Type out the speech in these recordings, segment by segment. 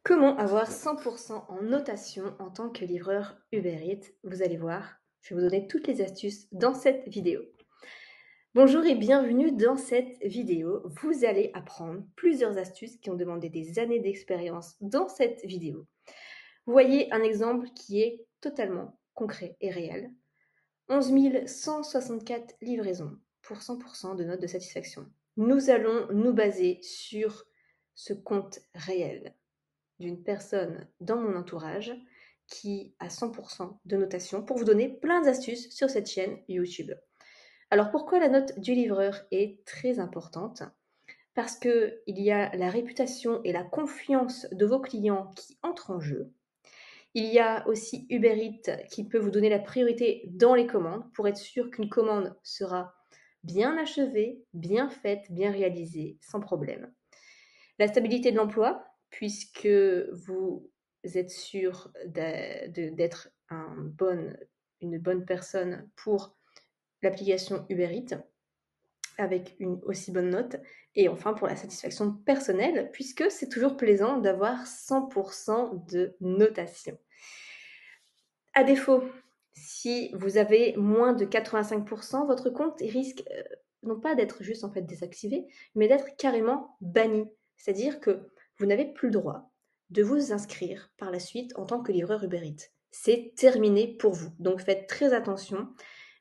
Comment avoir 100% en notation en tant que livreur Uber Eats? Vous allez voir, je vais vous donner toutes les astuces dans cette vidéo. Bonjour et bienvenue dans cette vidéo. Vous allez apprendre plusieurs astuces qui ont demandé des années d'expérience dans cette vidéo. Vous voyez un exemple qui est totalement concret et réel. 11 164 livraisons pour 100% de note de satisfaction. Nous allons nous baser sur ce compte réel d'une personne dans mon entourage qui a 100% de notation pour vous donner plein d'astuces sur cette chaîne YouTube. Alors pourquoi la note du livreur est très importante? Parce qu'il y a la réputation et la confiance de vos clients qui entrent en jeu. Il y a aussi Uber Eats qui peut vous donner la priorité dans les commandes pour être sûr qu'une commande sera bien achevée, bien faite, bien réalisée, sans problème. La stabilité de l'emploi, puisque vous êtes sûr d'être une bonne personne pour l'application Uber Eats, avec une aussi bonne note. Et enfin, pour la satisfaction personnelle, puisque c'est toujours plaisant d'avoir 100% de notation. À défaut, si vous avez moins de 85%, votre compte risque non pas d'être juste en fait désactivé, mais d'être carrément banni. C'est-à-dire que vous n'avez plus le droit de vous inscrire par la suite en tant que livreur Uber Eats. C'est terminé pour vous. Donc faites très attention.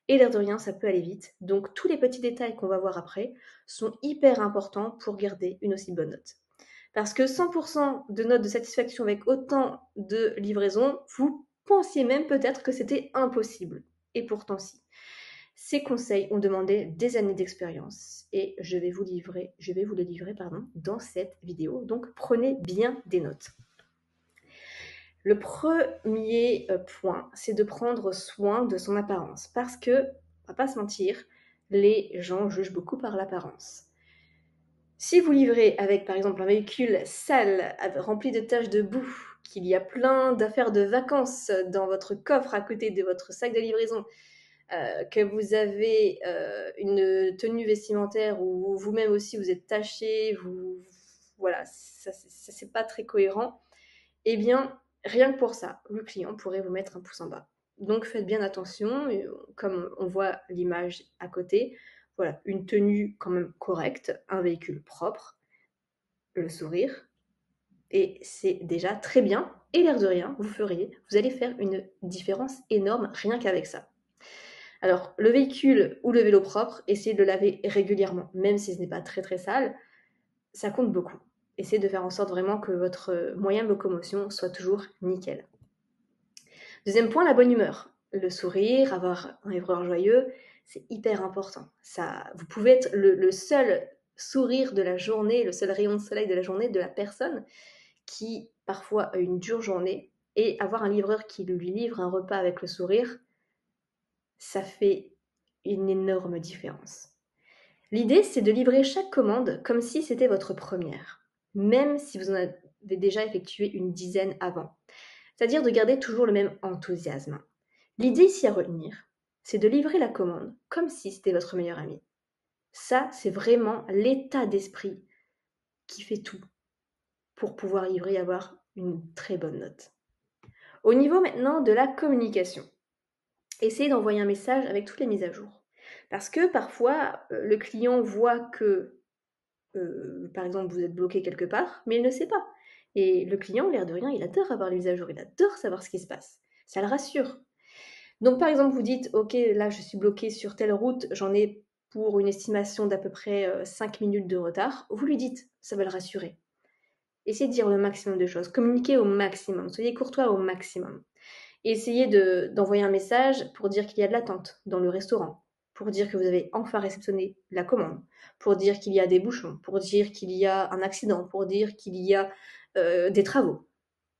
Et l'air de rien, ça peut aller vite. Donc tous les petits détails qu'on va voir après sont hyper importants pour garder une aussi bonne note. Parce que 100% de notes de satisfaction avec autant de livraisons, vous pensiez même peut-être que c'était impossible. Et pourtant si. Ces conseils ont demandé des années d'expérience et je vais vous les livrer dans cette vidéo. Donc prenez bien des notes. Le premier point, c'est de prendre soin de son apparence. Parce que, on va pas se mentir, les gens jugent beaucoup par l'apparence. Si vous livrez avec, par exemple, un véhicule sale, rempli de taches de boue, qu'il y a plein d'affaires de vacances dans votre coffre à côté de votre sac de livraison, que vous avez une tenue vestimentaire où vous-même aussi vous êtes taché, voilà, ça c'est pas très cohérent, eh bien, rien que pour ça, le client pourrait vous mettre un pouce en bas. Donc faites bien attention, comme on voit l'image à côté, voilà, une tenue quand même correcte, un véhicule propre, le sourire, et c'est déjà très bien, et l'air de rien, vous allez faire une différence énorme rien qu'avec ça. Alors, le véhicule ou le vélo propre, essayez de le laver régulièrement, même si ce n'est pas très très sale, ça compte beaucoup. Essayez de faire en sorte vraiment que votre moyen de locomotion soit toujours nickel. Deuxième point, la bonne humeur. Le sourire, avoir un livreur joyeux, c'est hyper important. Vous pouvez être le seul sourire de la journée, le seul rayon de soleil de la journée de la personne qui parfois a une dure journée, et avoir un livreur qui lui livre un repas avec le sourire, ça fait une énorme différence. L'idée, c'est de livrer chaque commande comme si c'était votre première, même si vous en avez déjà effectué une dizaine avant. C'est-à-dire de garder toujours le même enthousiasme. L'idée ici à retenir, c'est de livrer la commande comme si c'était votre meilleur ami. Ça, c'est vraiment l'état d'esprit qui fait tout pour pouvoir livrer et avoir une très bonne note. Au niveau maintenant de la communication, essayez d'envoyer un message avec toutes les mises à jour. Parce que parfois, le client voit que, par exemple, vous êtes bloqué quelque part, mais il ne sait pas. Et le client, l'air de rien, il adore avoir les mises à jour, il adore savoir ce qui se passe. Ça le rassure. Donc par exemple, vous dites, ok, là je suis bloqué sur telle route, j'en ai pour une estimation d'à peu près 5 minutes de retard. Vous lui dites, ça va le rassurer. Essayez de dire le maximum de choses, communiquez au maximum, soyez courtois au maximum. Essayez d'envoyer un message pour dire qu'il y a de l'attente dans le restaurant, pour dire que vous avez enfin réceptionné la commande, pour dire qu'il y a des bouchons, pour dire qu'il y a un accident, pour dire qu'il y a des travaux.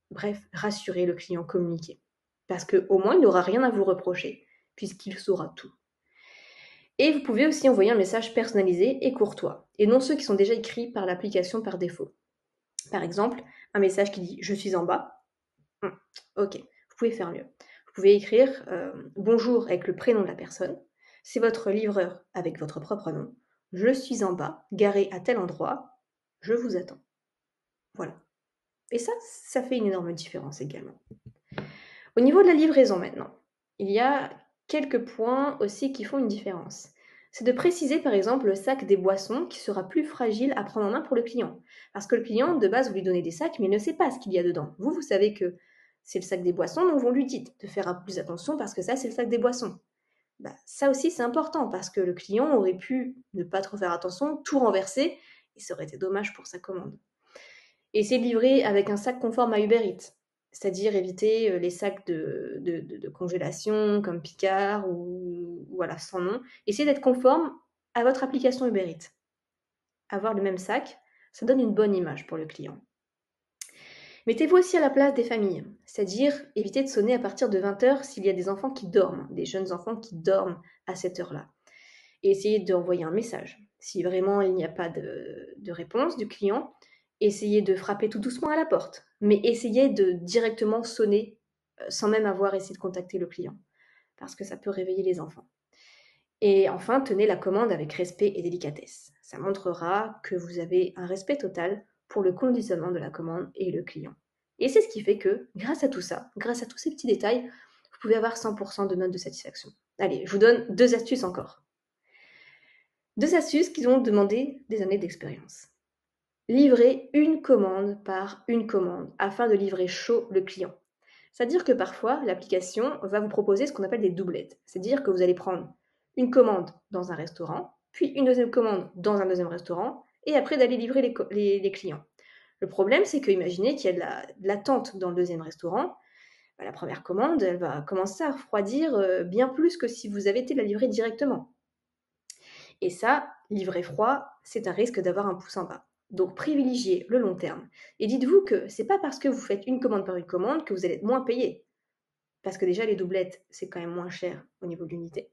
Bref, rassurez le client, communiquez. Parce qu'au moins, il n'aura rien à vous reprocher, puisqu'il saura tout. Et vous pouvez aussi envoyer un message personnalisé et courtois, et non ceux qui sont déjà écrits par l'application par défaut. Par exemple, un message qui dit « Je suis en bas ». Ok, vous pouvez faire mieux. Vous pouvez écrire bonjour avec le prénom de la personne. C'est votre livreur avec votre propre nom. Je suis en bas, garé à tel endroit. Je vous attends. Voilà. Et ça fait une énorme différence également. Au niveau de la livraison maintenant, il y a quelques points aussi qui font une différence. C'est de préciser par exemple le sac des boissons qui sera plus fragile à prendre en main pour le client. Parce que le client, de base, vous lui donnez des sacs, mais il ne sait pas ce qu'il y a dedans. Vous savez que c'est le sac des boissons, donc vous lui dites de faire plus attention parce que ça, c'est le sac des boissons. Ça aussi, c'est important parce que le client aurait pu ne pas trop faire attention, tout renverser, et ça aurait été dommage pour sa commande. Essayez de livrer avec un sac conforme à Uber Eats, c'est-à-dire éviter les sacs de congélation comme Picard ou voilà, sans nom. Essayez d'être conforme à votre application Uber Eats. Avoir le même sac, ça donne une bonne image pour le client. Mettez-vous aussi à la place des familles, c'est-à-dire évitez de sonner à partir de 20h s'il y a des enfants qui dorment, des jeunes enfants qui dorment à cette heure-là. Et essayez d'envoyer un message. Si vraiment il n'y a pas de réponse du client, essayez de frapper tout doucement à la porte, mais essayez de directement sonner sans même avoir essayé de contacter le client, parce que ça peut réveiller les enfants. Et enfin, tenez la commande avec respect et délicatesse. Ça montrera que vous avez un respect total pour le conditionnement de la commande et le client. Et c'est ce qui fait que, grâce à tout ça, grâce à tous ces petits détails, vous pouvez avoir 100% de note de satisfaction. Allez, je vous donne 2 astuces encore. 2 astuces qui vont demander des années d'expérience. Livrez une commande par une commande afin de livrer chaud le client. C'est-à-dire que parfois, l'application va vous proposer ce qu'on appelle des doublettes. C'est-à-dire que vous allez prendre une commande dans un restaurant, puis une deuxième commande dans un deuxième restaurant, et après d'aller livrer les clients. Le problème, c'est que imaginez qu'il y a de l'attente dans le deuxième restaurant. La première commande, elle va commencer à refroidir bien plus que si vous avez été la livrer directement. Et ça, livrer froid, c'est un risque d'avoir un pouce en bas. Donc privilégiez le long terme. Et dites-vous que c'est pas parce que vous faites une commande par une commande que vous allez être moins payé. Parce que déjà les doublettes, c'est quand même moins cher au niveau de l'unité.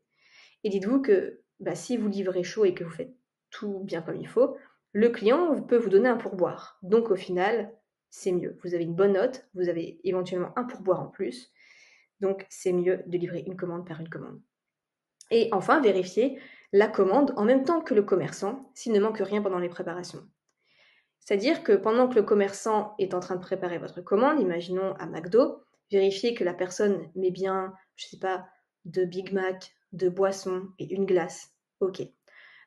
Et dites-vous que si vous livrez chaud et que vous faites tout bien comme il faut, le client peut vous donner un pourboire. Donc au final, c'est mieux. Vous avez une bonne note, vous avez éventuellement un pourboire en plus. Donc c'est mieux de livrer une commande par une commande. Et enfin, vérifiez la commande en même temps que le commerçant, s'il ne manque rien pendant les préparations. C'est-à-dire que pendant que le commerçant est en train de préparer votre commande, imaginons à McDo, vérifiez que la personne met bien, je sais pas, 2 Big Mac, 2 boissons et une glace. Ok.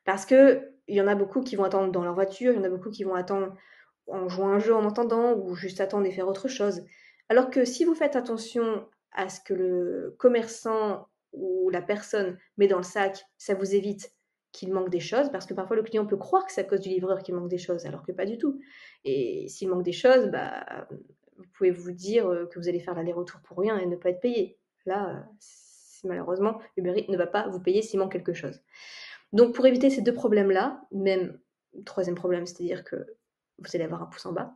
Parce que il y en a beaucoup qui vont attendre dans leur voiture, il y en a beaucoup qui vont attendre en jouant un jeu en entendant ou juste attendre et faire autre chose. Alors que si vous faites attention à ce que le commerçant ou la personne met dans le sac, ça vous évite qu'il manque des choses, parce que parfois le client peut croire que c'est à cause du livreur qu'il manque des choses, alors que pas du tout. Et s'il manque des choses, vous pouvez vous dire que vous allez faire l'aller-retour pour rien et ne pas être payé. Là, malheureusement, Uber Eats ne va pas vous payer s'il manque quelque chose. Donc pour éviter ces 2 problèmes-là, même troisième problème, c'est-à-dire que vous allez avoir un pouce en bas,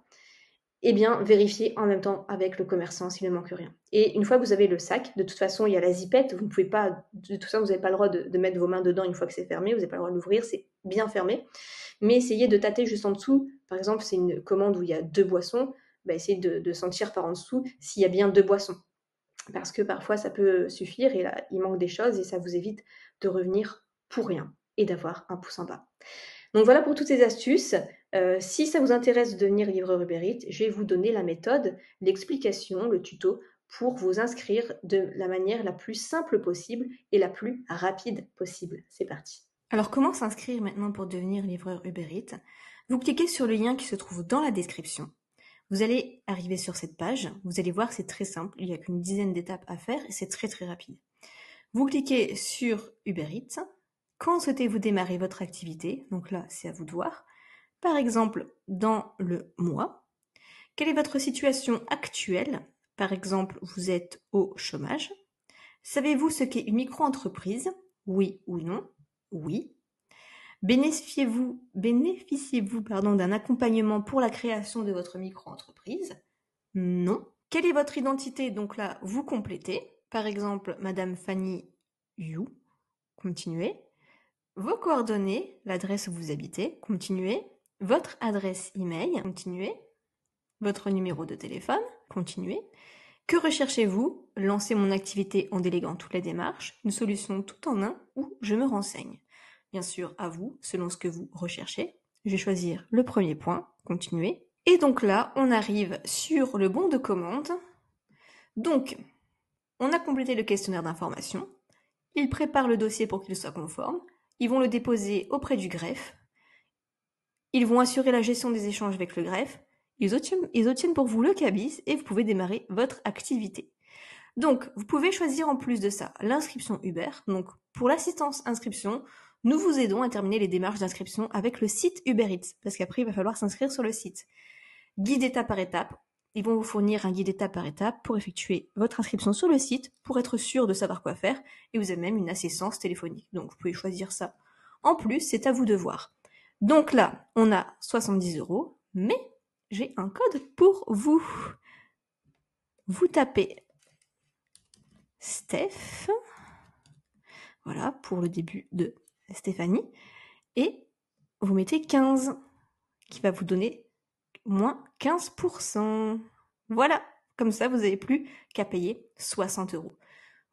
eh bien, vérifiez en même temps avec le commerçant s'il ne manque rien. Et une fois que vous avez le sac, de toute façon, il y a la zipette, vous ne pouvez pas, de toute façon, vous n'avez pas le droit de mettre vos mains dedans une fois que c'est fermé, vous n'avez pas le droit de l'ouvrir, c'est bien fermé. Mais essayez de tâter juste en dessous. Par exemple, c'est une commande où il y a 2 boissons, essayez de sentir par en dessous s'il y a bien 2 boissons. Parce que parfois, ça peut suffire et là, il manque des choses et ça vous évite de revenir pour rien et d'avoir un pouce en bas. Donc voilà pour toutes ces astuces. Si ça vous intéresse de devenir livreur Uber Eats, je vais vous donner la méthode, l'explication, le tuto pour vous inscrire de la manière la plus simple possible et la plus rapide possible. C'est parti. Alors comment s'inscrire maintenant pour devenir livreur Uber Eats? Vous cliquez sur le lien qui se trouve dans la description. Vous allez arriver sur cette page, vous allez voir, c'est très simple, il n'y a qu'une dizaine d'étapes à faire et c'est très très rapide. Vous cliquez sur Uber Eats. Quand souhaitez-vous démarrer votre activité? Donc là, c'est à vous de voir. Par exemple, dans le mois. Quelle est votre situation actuelle? Par exemple, vous êtes au chômage. Savez-vous ce qu'est une micro-entreprise? Oui ou non? Oui. Bénéficiez-vous d'un accompagnement pour la création de votre micro-entreprise? Non. Quelle est votre identité? Donc là, vous complétez. Par exemple, Madame Fanny You. Continuez. Vos coordonnées, l'adresse où vous habitez. Continuez. Votre adresse email. Continuez. Votre numéro de téléphone. Continuez. Que recherchez-vous? Lancer mon activité en déléguant toutes les démarches. Une solution tout en un ou je me renseigne. Bien sûr, à vous, selon ce que vous recherchez. Je vais choisir le premier point. Continuez. Et donc là, on arrive sur le bon de commande. Donc, on a complété le questionnaire d'information. Ils préparent le dossier pour qu'il soit conforme. Ils vont le déposer auprès du greffe. Ils vont assurer la gestion des échanges avec le greffe. Ils obtiennent pour vous le cabis et vous pouvez démarrer votre activité. Donc, vous pouvez choisir en plus de ça l'inscription Uber. Donc, pour l'assistance inscription, nous vous aidons à terminer les démarches d'inscription avec le site Uber Eats, parce qu'après, il va falloir s'inscrire sur le site. Guide étape par étape. Ils vont vous fournir un guide étape par étape pour effectuer votre inscription sur le site, pour être sûr de savoir quoi faire, et vous avez même une assistance téléphonique. Donc, vous pouvez choisir ça. En plus, c'est à vous de voir. Donc là, on a 70 €, mais j'ai un code pour vous. Vous tapez Steph, voilà, pour le début de Stéphanie, et vous mettez 15, qui va vous donner moins 15%. Voilà, comme ça, vous n'avez plus qu'à payer 60 €.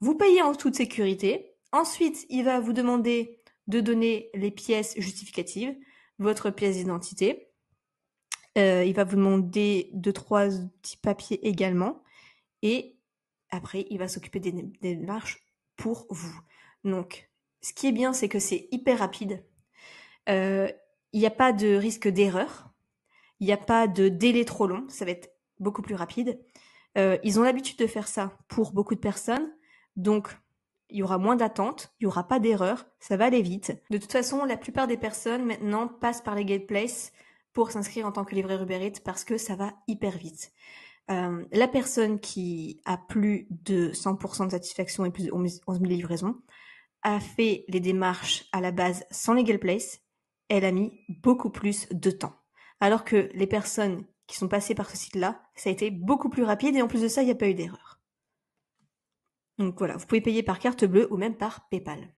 Vous payez en toute sécurité. Ensuite, il va vous demander de donner les pièces justificatives, votre pièce d'identité. Il va vous demander 2-3 petits papiers également. Et après, il va s'occuper des démarches pour vous. Donc, ce qui est bien, c'est que c'est hyper rapide. Il n'y a pas de risque d'erreur. Il n'y a pas de délai trop long. Ça va être beaucoup plus rapide. Ils ont l'habitude de faire ça pour beaucoup de personnes. Donc, il y aura moins d'attente. Il n'y aura pas d'erreur. Ça va aller vite. De toute façon, la plupart des personnes maintenant passent par les Gateplace pour s'inscrire en tant que livreur Uber Eats parce que ça va hyper vite. La personne qui a plus de 100% de satisfaction et plus de 11 000 livraisons a fait les démarches à la base sans Legal Place. Elle a mis beaucoup plus de temps. Alors que les personnes qui sont passées par ce site-là, ça a été beaucoup plus rapide et en plus de ça, il n'y a pas eu d'erreur. Donc voilà, vous pouvez payer par carte bleue ou même par PayPal.